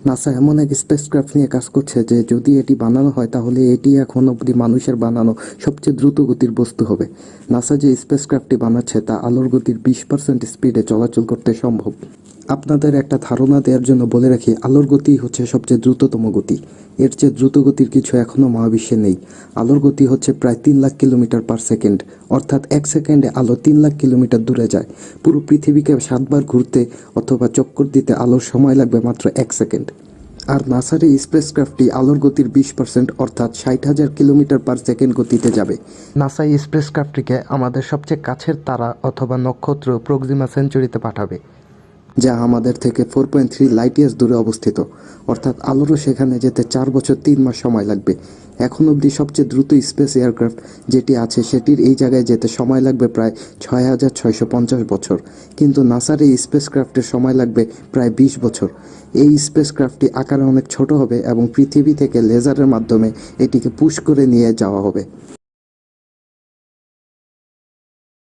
NASA এমন এক spacecraft নিয়ে কাজ করছে যে যদি এটি বানানো হয় তাহলে এটি এখন অবধি মানুষের বানানো সবচেয়ে দ্রুত গতির বস্তু হবে। নাসা যে স্পেসক্রাফটটি বানাচ্ছে তা আলোর গতির 20% স্পিডে চলাচল করতে সম্ভব। আপনাদের একটা ধারণা দেওয়ার জন্য বলে রাখি, আলোর গতি হচ্ছে সবচেয়ে দ্রুততম গতি। এর চেয়ে দ্রুত গতির কিছু এখনও মহাবিশ্বে নেই। আলোর গতি হচ্ছে প্রায় 3 লাখ কিলোমিটার/সেকেন্ড, অর্থাৎ 1 সেকেন্ডে আলো 3 লাখ কিলোমিটার দূরে যায়। পুরো পৃথিবীকে 7 বার ঘুরতে অথবা চক্কর দিতে আলোর সময় লাগবে মাত্র 1 সেকেন্ড। আর নাসার এই স্পেসক্রাফটটি আলোর গতির 20% অর্থাৎ 60,000 কিলোমিটার/সেকেন্ড গতিতে যাবে। নাসা এই স্পেসক্রাফটটিকে আমাদের সবচেয়ে কাছের তারা অথবা নক্ষত্র প্রক্সিমা সেঞ্চুরিতে পাঠাবে, যা আমাদের থেকে 4.3 লাইট ইয়ার্স দূরে অবস্থিত, অর্থাৎ আলোরও সেখানে যেতে 4 বছর 3 মাস সময় লাগবে। এখন অবধি সবচেয়ে দ্রুত স্পেস এয়ারক্রাফট যেটি আছে সেটির এই জায়গায় যেতে সময় লাগবে প্রায় 6,650 বছর, কিন্তু নাসার এই স্পেসক্রাফটের সময় লাগবে প্রায় 20 বছর। এই স্পেসক্রাফটটি আকারে অনেক ছোট হবে এবং পৃথিবী থেকে লেজারের মাধ্যমে এটিকে পুশ করে নিয়ে যাওয়া হবে।